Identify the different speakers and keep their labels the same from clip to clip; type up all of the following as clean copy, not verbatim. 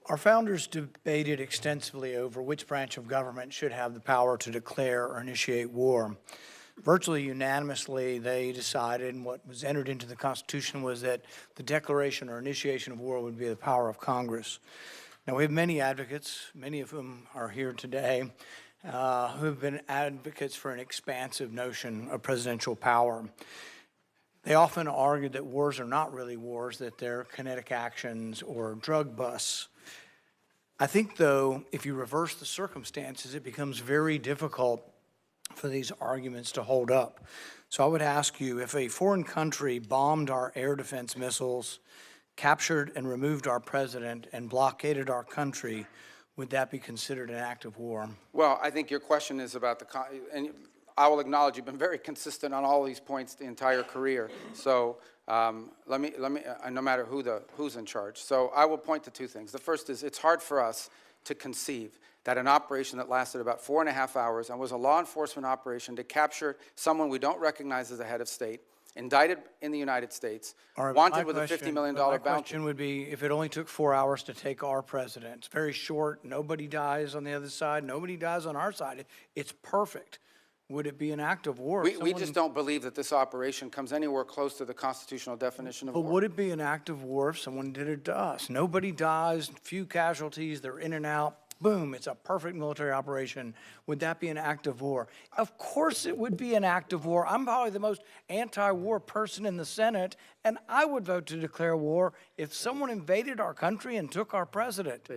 Speaker 1: Our founders debated extensively over which branch of government should have the power to declare or initiate war. Virtually unanimously, they decided, and what was entered into the Constitution was that the declaration or initiation of war would be the power of Congress. Now, we have many advocates, many of whom are here today, who have been advocates for an expansive notion of presidential power. They often argue that wars are not really wars, that they're kinetic actions or drug busts. I think, though, if you reverse the circumstances, it becomes very difficult for these arguments to hold up. So I would ask you, if a foreign country bombed our air defense missiles, captured and removed our president, and blockaded our country, would that be considered an act of war?
Speaker 2: Well, I think your question is about and I will acknowledge you've been very consistent on all these points the entire career. So let me no matter who's in charge. So I will point to two things. The first is it's hard for us to conceive that an operation that lasted about 4.5 hours and was a law enforcement operation to capture someone we don't recognize as a head of state, indicted in the United States, wanted with a $50 million bounty.
Speaker 1: My question would be, if it only took 4 hours to take our president, it's very short, nobody dies on the other side, nobody dies on our side, it's perfect. Would it be an act of war?
Speaker 2: We just don't believe that this operation comes anywhere close to the constitutional definition of war.
Speaker 1: But would it be an act of war if someone did it to us? Nobody dies, few casualties, they're in and out. Boom, it's a perfect military operation. Would that be an act of war? Of course it would be an act of war. I'm probably the most anti-war person in the Senate, and I would vote to declare war if someone invaded our country and took our president.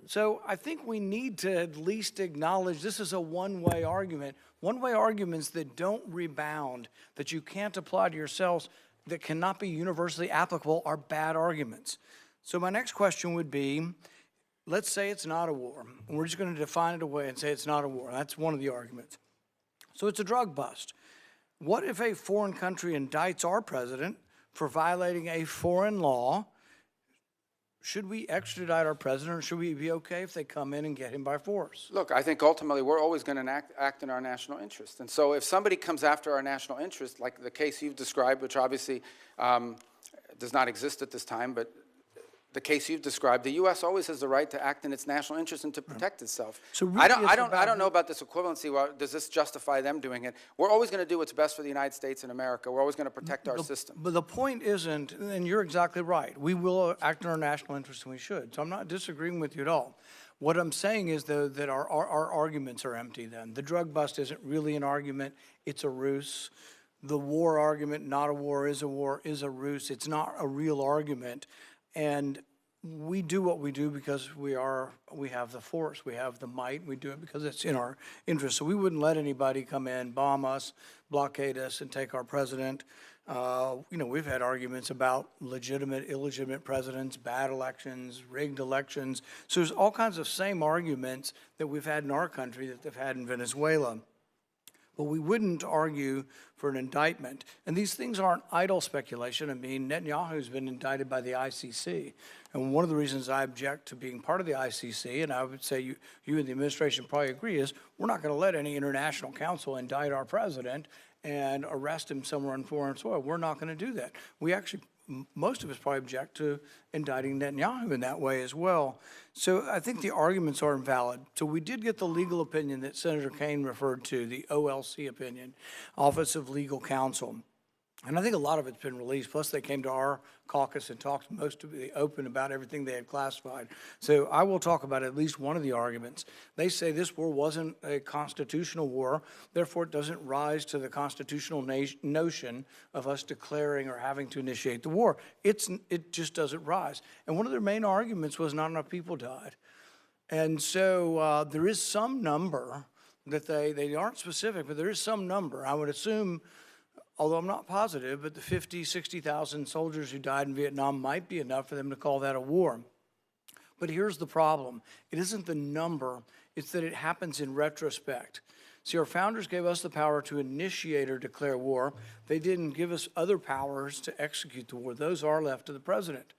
Speaker 1: So I think we need to at least acknowledge this is a one-way argument. One-way arguments that don't rebound, that you can't apply to yourselves, that cannot be universally applicable are bad arguments. So my next question would be, let's say it's not a war. We're just going to define it away and say it's not a war. That's one of the arguments. So it's a drug bust. What if a foreign country indicts our president for violating a foreign law? Should we extradite our president, or should we be okay if they come in and get him by force?
Speaker 2: Look, I think ultimately we're always going to act in our national interest. And so if somebody comes after our national interest, like the case you've described, which obviously does not exist at this time, but the case you've described, the U.S. always has the right to act in its national interest and to protect itself. So really I don't know about this equivalency. Well, does this justify them doing it? We're always going to do what's best for the United States and America. We're always going to protect our system.
Speaker 1: But the point isn't, and you're exactly right, we will act in our national interest, and we should. So I'm not disagreeing with you at all. What I'm saying is, though, that our arguments are empty then. The drug bust isn't really an argument. It's a ruse. The war argument, not a war, is a ruse. It's not a real argument. And we do what we do because we have the force, we have the might, we do it because it's in our interest. So we wouldn't let anybody come in, bomb us, blockade us, and take our president. You know, we've had arguments about legitimate, illegitimate presidents, bad elections, rigged elections. So there's all kinds of same arguments that we've had in our country that they've had in Venezuela. But we wouldn't argue for an indictment. And these things aren't idle speculation. I mean, Netanyahu's been indicted by the ICC. And one of the reasons I object to being part of the ICC, and I would say you and the administration probably agree, is we're not going to let any international council indict our president and arrest him somewhere on foreign soil. We're not going to do that. We actually, most of us probably object to indicting Netanyahu in that way as well. So I think the arguments are invalid. So we did get the legal opinion that Senator Kaine referred to, the OLC opinion, Office of Legal Counsel. And I think a lot of it's been released. Plus, they came to our caucus and talked most of it open about everything they had classified. So I will talk about at least one of the arguments. They say this war wasn't a constitutional war, therefore it doesn't rise to the constitutional notion of us declaring or having to initiate the war. It just doesn't rise. And one of their main arguments was not enough people died. And so there is some number that they aren't specific, but there is some number. I would assume, although I'm not positive, but the 50, 60,000 soldiers who died in Vietnam might be enough for them to call that a war. But here's the problem. It isn't the number, it's that it happens in retrospect. See, our founders gave us the power to initiate or declare war. They didn't give us other powers to execute the war. Those are left to the president.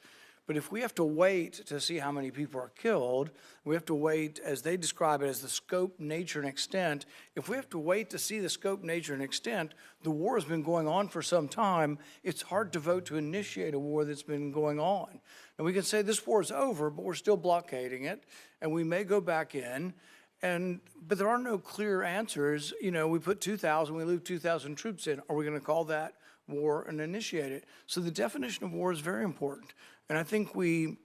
Speaker 1: But if we have to wait to see how many people are killed, we have to wait, as they describe it, as the scope, nature, and extent. If we have to wait to see the scope, nature, and extent, the war has been going on for some time. It's hard to vote to initiate a war that's been going on. And we can say this war is over, but we're still blockading it, and we may go back in. But there are no clear answers. You know, we put 2,000, we leave 2,000 troops in. Are we going to call that war and initiate it? So the definition of war is very important. And I think we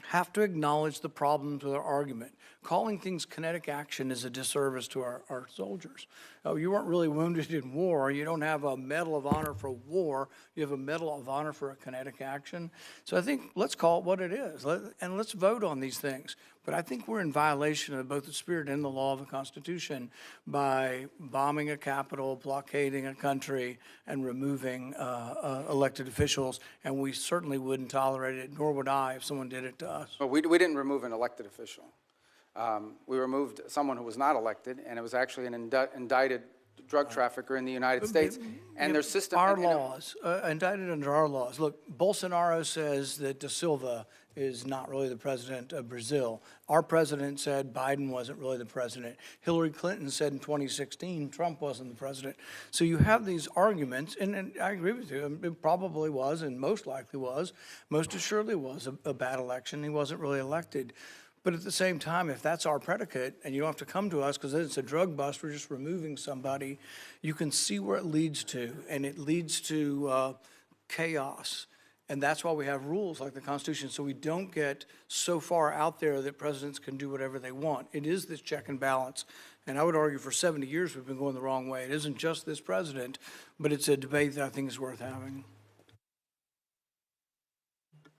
Speaker 1: have to acknowledge the problems with our argument. Calling things kinetic action is a disservice to our soldiers. Oh, you weren't really wounded in war. You don't have a Medal of Honor for war. You have a Medal of Honor for a kinetic action. So I think let's call it what it is, and let's vote on these things. But I think we're in violation of both the spirit and the law of the Constitution by bombing a capital, blockading a country, and removing elected officials. And we certainly wouldn't tolerate it, nor would I if someone did it to us.
Speaker 2: But we didn't remove an elected official. We removed someone who was not elected, and it was actually an indicted drug trafficker in the United States. And their system—
Speaker 1: Our laws, indicted under our laws. Look, Bolsonaro says that Da Silva is not really the president of Brazil. Our president said Biden wasn't really the president. Hillary Clinton said in 2016 Trump wasn't the president. So you have these arguments, and I agree with you. It probably was, and most likely was, most assuredly was a bad election. He wasn't really elected. But at the same time, if that's our predicate, and you don't have to come to us because it's a drug bust, we're just removing somebody, you can see where it leads to, and it leads to chaos. And that's why we have rules like the Constitution, so we don't get so far out there that presidents can do whatever they want. It is this check and balance. And I would argue for 70 years we've been going the wrong way. It isn't just this president, but it's a debate that I think is worth having.